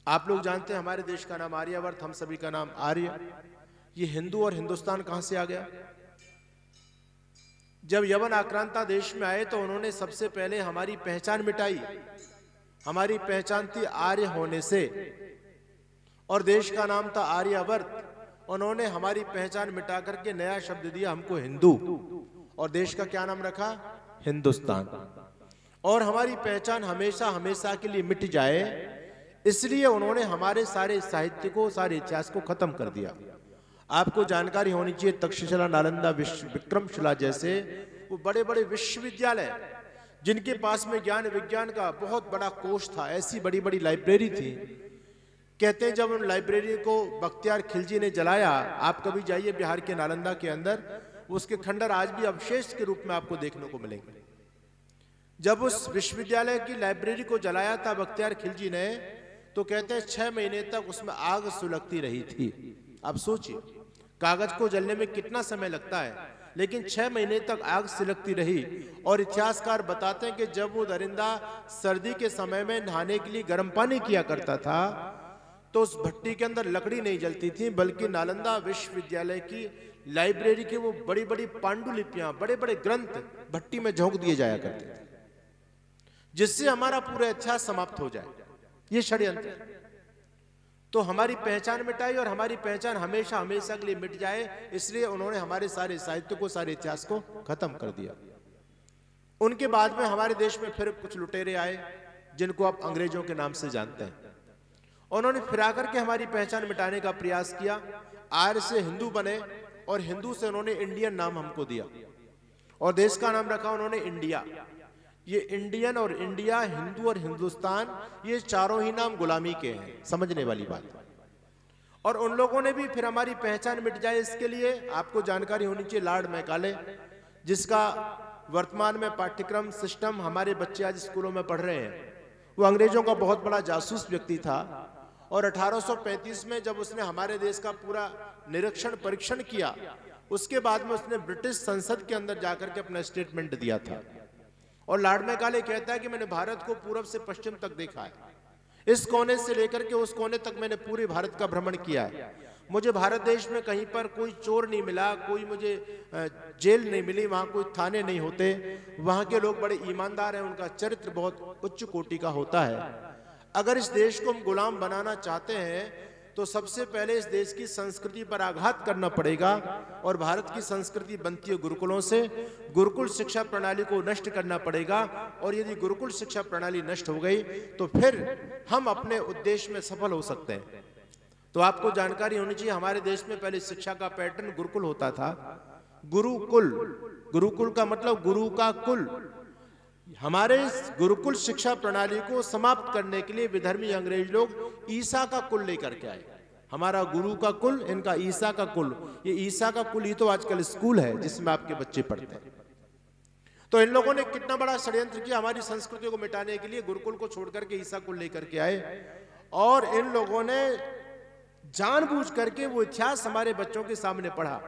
आप लोग जानते हैं हमारे देश का नाम आर्यावर्त, हम सभी का नाम आर्य। ये हिंदू और हिंदुस्तान कहां से आ गया? जब यवन आक्रांता देश में आए तो उन्होंने सबसे पहले हमारी पहचान मिटाई। हमारी पहचान थी आर्य होने से, और देश का नाम था आर्यावर्त। उन्होंने हमारी पहचान मिटा करके नया शब्द दिया हमको हिंदू, और देश का क्या नाम रखा? हिंदुस्तान। और हमारी पहचान हमेशा हमेशा के लिए मिट जाए, इसलिए उन्होंने हमारे सारे साहित्य को, सारे इतिहास को खत्म कर दिया। आपको जानकारी होनी चाहिए, तक्षशिला, नालंदा, विक्रमशिला जैसे वो बड़े बड़े विश्वविद्यालय जिनके पास में ज्ञान विज्ञान का बहुत बड़ा कोष था, ऐसी बड़ी बड़ी लाइब्रेरी थी। कहते हैं जब उन लाइब्रेरी को बख्तियार खिलजी ने जलाया, आप कभी जाइए बिहार के नालंदा के अंदर, उसके खंडर आज भी अवशेष के रूप में आपको देखने को मिलेंगे। जब उस विश्वविद्यालय की लाइब्रेरी को जलाया था बख्तियार खिलजी ने, तो कहते हैं 6 महीने तक उसमें आग सुलगती रही थी। आप सोचिए कागज को जलने में कितना समय लगता है, लेकिन 6 महीने तक आग सिलगती रही। और इतिहासकार बताते हैं कि जब वो दरिंदा सर्दी के समय में नहाने के लिए गर्म पानी किया करता था, तो उस भट्टी के अंदर लकड़ी नहीं जलती थी, बल्कि नालंदा विश्वविद्यालय की लाइब्रेरी की वो बड़ी बड़ी पांडुलिपियां, बड़े बड़े ग्रंथ भट्टी में झोंक दिए जाया करते थे, जिससे हमारा पूरा इतिहास समाप्त हो जाए। ये षड्यंत्र। तो हमारी पहचान मिटाई, और हमारी पहचान हमेशा हमेशा के लिए मिट जाए, इसलिए उन्होंने हमारे सारे साहित्य को, सारे इतिहास को खत्म कर दिया। उनके बाद में हमारे देश में फिर कुछ लुटेरे आए, जिनको आप अंग्रेजों के नाम से जानते हैं। उन्होंने फिर आकर के हमारी पहचान मिटाने का प्रयास किया। आर्य से हिंदू बने, और हिंदू से उन्होंने इंडियन नाम हमको दिया, और देश का नाम रखा उन्होंने इंडिया। ये इंडियन और इंडिया, हिंदू और हिंदुस्तान, ये चारों ही नाम गुलामी के हैं, समझने वाली बात। और उन लोगों ने भी फिर हमारी पहचान मिट जाए, इसके लिए आपको जानकारी होनी चाहिए लॉर्ड मैकाले, जिसका वर्तमान में पाठ्यक्रम सिस्टम हमारे बच्चे आज स्कूलों में पढ़ रहे हैं। वो अंग्रेजों का बहुत बड़ा जासूस व्यक्ति था, और 1835 में जब उसने हमारे देश का पूरा निरीक्षण परीक्षण किया, उसके बाद में उसने ब्रिटिश संसद के अंदर जाकर के अपना स्टेटमेंट दिया था। और लॉर्ड मैकाले कहता है कि मैंने भारत को पूरब से पश्चिम तक देखा है, इस कोने से लेकर के उस कोने तक मैंने पूरे भारत का भ्रमण किया है। मुझे भारत देश में कहीं पर कोई चोर नहीं मिला, कोई मुझे जेल नहीं मिली, वहां कोई थाने नहीं होते, वहां के लोग बड़े ईमानदार हैं, उनका चरित्र बहुत उच्च कोटि का होता है। अगर इस देश को हम गुलाम बनाना चाहते हैं, तो सबसे पहले इस देश की संस्कृति पर आघात करना पड़ेगा, और भारत की संस्कृति बनती है गुरुकुलों से। गुरुकुल शिक्षा प्रणाली को नष्ट करना पड़ेगा, और यदि गुरुकुल शिक्षा प्रणाली नष्ट हो गई तो फिर हम अपने उद्देश्य में सफल हो सकते हैं। तो आपको जानकारी होनी चाहिए, हमारे देश में पहले शिक्षा का पैटर्न गुरुकुल होता था। गुरुकुल, गुरुकुल का मतलब गुरु का कुल। हमारे गुरुकुल शिक्षा प्रणाली को समाप्त करने के लिए विधर्मी अंग्रेज लोग ईसा का कुल लेकर के आए। हमारा गुरु का कुल, इनका ईसा का कुल। ये ईसा का कुल ही तो आजकल स्कूल है जिसमें आपके बच्चे पढ़ते हैं। तो इन लोगों ने कितना बड़ा षड्यंत्र किया हमारी संस्कृति को मिटाने के लिए। गुरुकुल को छोड़कर के ईसा कुल लेकर के आए, और इन लोगों ने जानबूझ करके वो इतिहास हमारे बच्चों के सामने पढ़ा।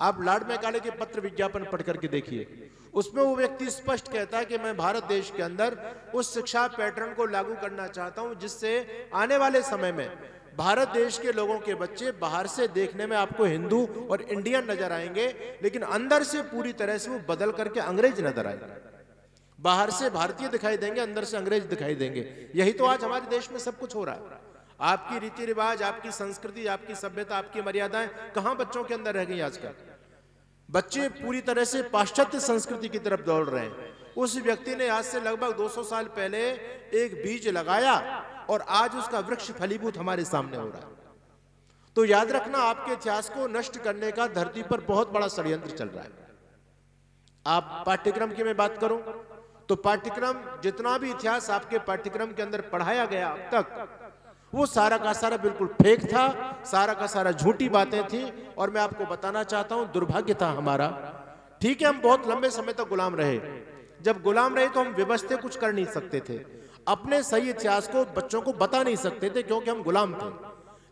आप लॉर्ड मैकाले के पत्र विज्ञापन पढ़ करके देखिए, उसमें वो व्यक्ति स्पष्ट कहता है कि मैं भारत देश के अंदर उस शिक्षा पैटर्न को लागू करना चाहता हूं, जिससे आने वाले समय में भारत देश के लोगों के बच्चे बाहर से देखने में आपको हिंदू और इंडियन नजर आएंगे, लेकिन अंदर से पूरी तरह से वो बदल करके अंग्रेज नजर आएंगे। बाहर से भारतीय दिखाई देंगे, अंदर से अंग्रेज दिखाई देंगे। यही तो आज हमारे देश में सब कुछ हो रहा है। आपकी रीति रिवाज, आपकी संस्कृति, आपकी सभ्यता, आपकी मर्यादाएं कहां बच्चों के अंदर रह गई। आजकल बच्चे पूरी तरह से पाश्चात्य संस्कृति की तरफ दौड़ रहे हैं। उस व्यक्ति ने आज से लगभग 200 साल पहले एक बीज लगाया, और आज उसका वृक्ष फलीभूत हमारे सामने हो रहा है। तो याद रखना, आपके इतिहास को नष्ट करने का धरती पर बहुत बड़ा षड्यंत्र चल रहा है। आप पाठ्यक्रम की मैं बात करूं तो पाठ्यक्रम, जितना भी इतिहास आपके पाठ्यक्रम के अंदर पढ़ाया गया अब तक, वो सारा का सारा बिल्कुल फेक था, सारा का सारा झूठी बातें थी। और मैं आपको बताना चाहता हूं, दुर्भाग्य था हमारा। ठीक है, हम बहुत लंबे समय तक गुलाम रहे। जब गुलाम रहे तो हम व्यवस्थित कुछ कर नहीं सकते थे, अपने सही इतिहास को बच्चों को बता नहीं सकते थे, क्योंकि हम गुलाम थे।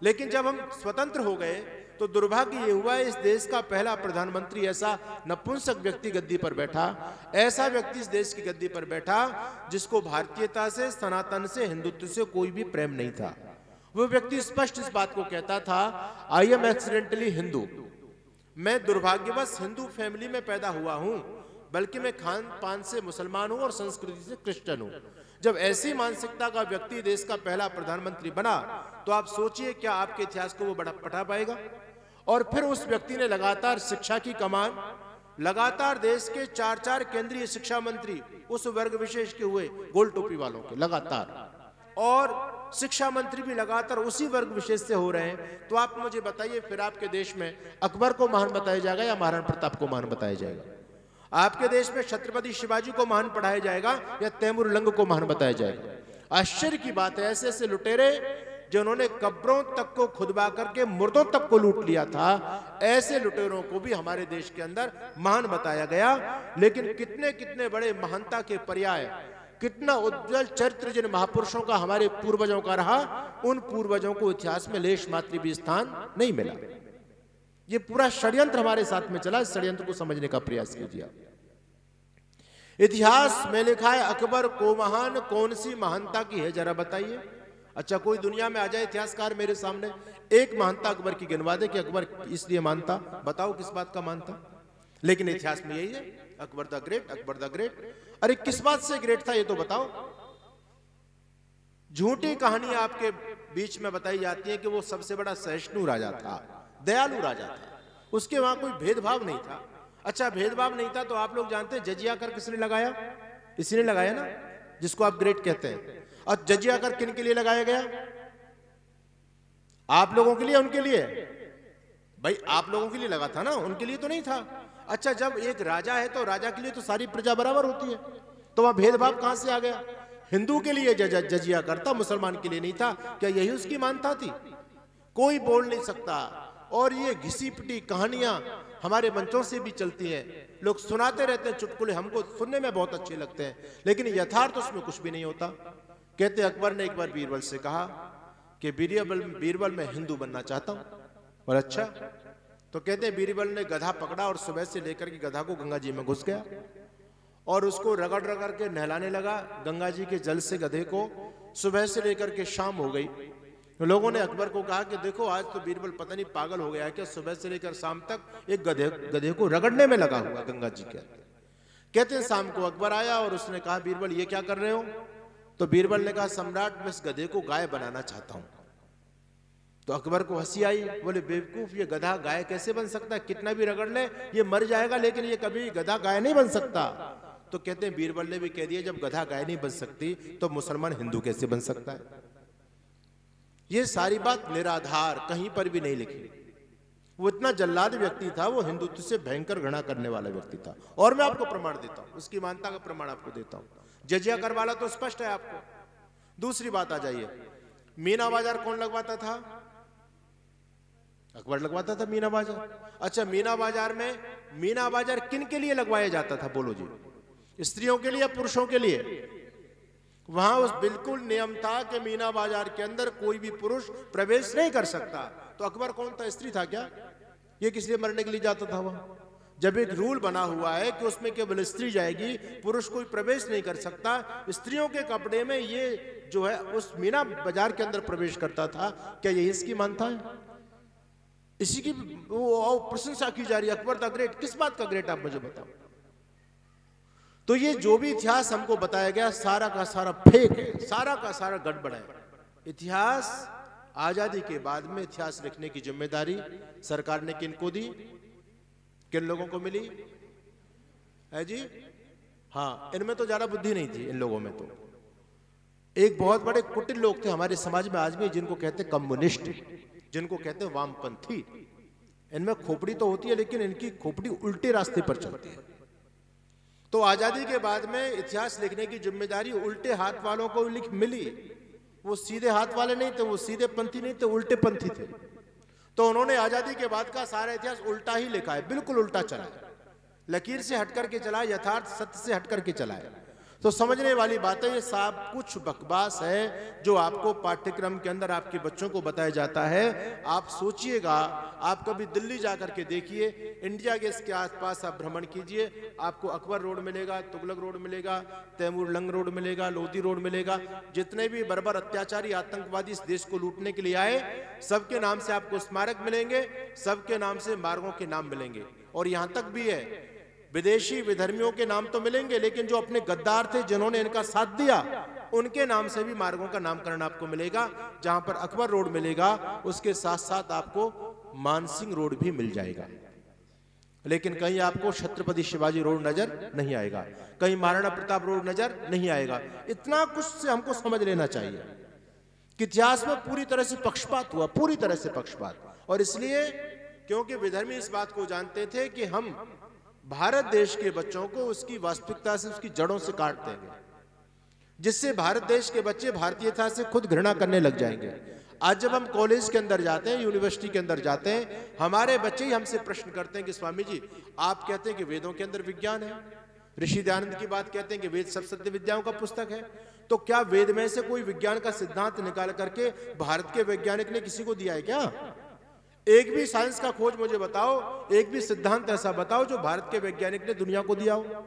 लेकिन जब हम स्वतंत्र हो गए तो दुर्भाग्य ये हुआ, इस देश का पहला प्रधानमंत्री ऐसा नपुंसक व्यक्ति गद्दी पर बैठा, ऐसा व्यक्ति इस देश की गद्दी पर बैठा जिसको भारतीयता से, सनातन से, हिंदुत्व से कोई भी प्रेम नहीं था। वो व्यक्ति स्पष्ट इस बात को कहता था, आई एम एक्सीडेंटली हिंदू, मैं दुर्भाग्यवश हिंदू फैमिली में पैदा हुआ हूं, बल्कि मैं खान पान से मुसलमान हूं और संस्कृति से क्रिश्चियन हूं। जब ऐसी मानसिकता का व्यक्ति देश का पहला प्रधानमंत्री बना, तो आप सोचिए क्या आपके इतिहास को वो पढ़ा पाएगा। और फिर उस व्यक्ति ने लगातार शिक्षा की कमान, लगातार देश के 4 केंद्रीय शिक्षा मंत्री उस वर्ग विशेष के हुए, गोल टोपी वालों के, लगातार, और शिक्षा मंत्री भी लगातार उसी वर्ग विशेष से हो रहे हैं। तो आप मुझे बताइए, फिर आपके देश में अकबर को महान बताया जाएगा या महाराणा प्रताप को महान बताया जाएगा? आपके देश में छत्रपति शिवाजी को महान पढ़ाया जाएगा या तैमूर लंग को महान बताया जाएगा? आश्चर्य की बात है, ऐसे ऐसे लुटेरे जिन्होंने कब्रों तक को खुदवा करके मुर्दों तक को लूट लिया था, ऐसे लुटेरों को भी हमारे देश के अंदर महान बताया गया। लेकिन कितने कितने बड़े महानता के पर्याय, कितना उज्जवल चरित्र जिन महापुरुषों का हमारे पूर्वजों का रहा, उन पूर्वजों को इतिहास में लेश मात्र भी स्थान नहीं मिला। ये पूरा षड्यंत्र हमारे साथ में चला। इस षड्यंत्र को समझने का प्रयास कीजिए। इतिहास में लिखा है अकबर को महान, कौन सी महानता की है जरा बताइए। अच्छा, कोई दुनिया में आ जाए इतिहासकार मेरे सामने, एक महानता अकबर की गिनवा दे कि अकबर इसलिए मानता, बताओ किस बात का मानता। लेकिन इतिहास में यही है, Akbar the great, Akbar the great. अरे किस बात से ग्रेट था ये तो बताओ। झूठी कहानी आपके बीच में बताई जाती है कि वो सबसे बड़ा सहिष्णु राजा था, दयालु राजा था, उसके वहां कोई भेदभाव नहीं था। अच्छा, भेदभाव नहीं था तो आप लोग जानते हैं जजिया कर किसने लगाया? इसी ने लगाया ना, जिसको आप ग्रेट कहते हैं। और जजिया कर किन के लिए लगाया गया? आप लोगों के लिए, उनके लिए? भाई आप लोगों के लिए लगा था ना, उनके लिए तो नहीं था। अच्छा, जब एक राजा है तो राजा के लिए तो सारी प्रजा बराबर होती है, तो वहां भेदभाव कहां से आ गया? हिंदू के लिए जजिया करता, मुसलमान के लिए नहीं था। क्या यही उसकी मानता थी? कोई बोल नहीं सकता। और ये घिसी पिटी कहानियां हमारे मंचों से भी चलती हैं, लोग सुनाते रहते हैं चुटकुले, हमको सुनने में बहुत अच्छे लगते हैं, लेकिन यथार्थ उसमें कुछ भी नहीं होता। कहते अकबर ने एक बार बीरबल से कहा कि बीरबल मैं हिंदू बनना चाहता हूं। और अच्छा, तो कहते बीरबल ने गधा पकड़ा और सुबह से लेकर के गधा को गंगा जी में घुस गया और उसको रगड़ रगड़ के नहलाने लगा गंगा जी के जल से गधे को। सुबह से लेकर के शाम हो गई। लोगों ने अकबर को कहा कि देखो आज तो बीरबल पता नहीं पागल हो गया है कि सुबह से लेकर शाम तक एक गधे को रगड़ने में लगा हुआ गंगा जी के अंदर। कहते हैं शाम को अकबर आया और उसने कहा बीरबल ये क्या कर रहे हो? तो बीरबल ने कहा सम्राट मैं इस गधे को गाय बनाना चाहता हूं। तो अकबर को हंसी आई, बोले बेवकूफ, ये गधा गाय कैसे बन सकता है? कितना भी रगड़ ले ये मर जाएगा, लेकिन ये कभी गधा गाय नहीं बन सकता। तो कहते हैं बीरबल ने भी कह दिया जब गधा गाय नहीं बन सकती तो मुसलमान हिंदू कैसे बन सकता है? ये सारी बात निराधार, कहीं पर भी नहीं लिखी। वो इतना जल्लाद व्यक्ति था, वो हिंदुत्व से भयंकर घृणा करने वाला व्यक्ति था। और मैं आपको प्रमाण देता हूं, उसकी मानता का प्रमाण आपको देता हूं। जजिया कर वाला तो स्पष्ट है आपको। दूसरी बात आ जाइए, मीना बाजार कौन लगवाता था? अकबर लगवाता था मीना बाजार। अच्छा, मीना बाजार किन के लिए लगवाया जाता था बोलो जी? स्त्रियों के लिए या पुरुषों के लिए? वहां उस बिल्कुल नियम था कि मीना बाजार के अंदर कोई भी पुरुष प्रवेश नहीं कर सकता। तो अकबर कौन था? स्त्री था क्या? ये किस लिए मरने के लिए जाता था वहां? जब एक रूल बना हुआ है कि उसमें केवल स्त्री जाएगी, पुरुष कोई प्रवेश नहीं कर सकता, स्त्रियों के कपड़े में ये जो है उस मीना बाजार के अंदर प्रवेश करता था, क्या यही इसकी मानता है? इसी की प्रशंसा की जा रही है, अकबर द ग्रेट। किस बात का ग्रेट आप मुझे बताओ। तो ये जो भी इतिहास हमको बताया गया सारा का सारा फेक है, सारा का सारा गड़बड़ है। इतिहास आजादी के बाद में इतिहास लिखने की जिम्मेदारी सरकार ने किनको दी? किन लोगों को मिली है जी? हाँ, इनमें तो ज्यादा बुद्धि नहीं थी इन लोगों में। तो एक बहुत बड़े कुटिल लोग थे हमारे समाज में आज भी, जिनको कहते कम्युनिस्ट, जिनको कहते वामपंथी। इनमें खोपड़ी तो होती है लेकिन इनकी खोपड़ी उल्टे रास्ते पर चलती है। तो आजादी के बाद में इतिहास लिखने की जिम्मेदारी उल्टे हाथ वालों को मिली। वो सीधे हाथ वाले नहीं थे, वो सीधे पंथी नहीं थे, उल्टे पंथी थे। तो उन्होंने आजादी के बाद का सारा इतिहास उल्टा ही लिखा है, बिल्कुल उल्टा चला है, लकीर से हटकर के चला है, यथार्थ सत्य से हटकर के चला है। तो समझने वाली बात है, ये सब कुछ बकवास है जो आपको पाठ्यक्रम के अंदर आपके बच्चों को बताया जाता है। आप सोचिएगा, आप कभी दिल्ली जाकर के देखिए, इंडिया गेट के आसपास आप भ्रमण कीजिए, आपको अकबर रोड मिलेगा, तुगलक रोड मिलेगा, तैमूर लंग रोड मिलेगा, लोधी रोड मिलेगा। जितने भी बर्बर अत्याचारी आतंकवादी इस देश को लूटने के लिए आए, सबके नाम से आपको स्मारक मिलेंगे, सबके नाम से मार्गों के नाम मिलेंगे। और यहां तक भी है, विदेशी विधर्मियों के नाम तो मिलेंगे, लेकिन जो अपने गद्दार थे जिन्होंने इनका साथ दिया, उनके नाम से भी मार्गों का नामकरण आपको मिलेगा। जहां पर अकबर रोड मिलेगा, उसके साथ साथ आपको मानसिंह रोड भी मिल जाएगा। लेकिन कहीं आपको छत्रपति शिवाजी रोड नजर नहीं आएगा, कहीं महाराणा प्रताप रोड नजर नहीं आएगा। इतना कुछ से हमको समझ लेना चाहिए कि इतिहास में पूरी तरह से पक्षपात हुआ, पूरी तरह से पक्षपात। और इसलिए क्योंकि विधर्मी इस बात को जानते थे कि हम भारत देश के बच्चों को उसकी वास्तविकता से, उसकी जड़ों से काट देंगे, जिससे भारत देश के बच्चे भारतीयता से खुद घृणा करने लग जाएंगे। आज जब हम कॉलेज के अंदर जाते हैं, यूनिवर्सिटी के अंदर जाते हैं, हमारे बच्चे ही हमसे प्रश्न करते हैं कि स्वामी जी, आप कहते हैं कि वेदों के अंदर विज्ञान है, ऋषि दयानंद की बात कहते हैं कि वेद सब सत्य विद्याओं का पुस्तक है, तो क्या वेद में से कोई विज्ञान का सिद्धांत निकाल करके भारत के वैज्ञानिक ने किसी को दिया है क्या? एक भी साइंस का खोज मुझे बताओ, एक भी सिद्धांत ऐसा बताओ जो भारत के वैज्ञानिक ने दुनिया को दिया हो।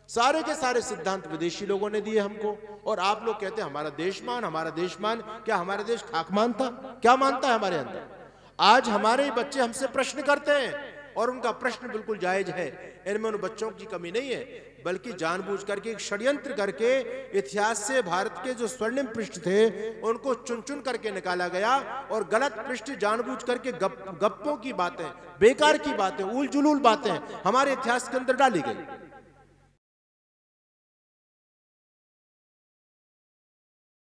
सारे के सारे सिद्धांत विदेशी लोगों ने दिए हमको। और आप लोग कहते हैं हमारा देशमान, हमारा देशमान। क्या हमारा देश खाकमान था? क्या मानता है हमारे अंदर? आज हमारे बच्चे हमसे प्रश्न करते हैं, और उनका प्रश्न बिल्कुल जायज है, इनमें उन बच्चों की कमी नहीं है, बल्कि जानबूझ करके एक षड्यंत्र करके इतिहास से भारत के जो स्वर्णिम पृष्ठ थे उनको चुन चुन करके निकाला गया, और गलत पृष्ठ जानबूझ करके गप्पों की बातें, बेकार की बातें, उल जुलूल बातें हमारे इतिहास के अंदर डाली गई।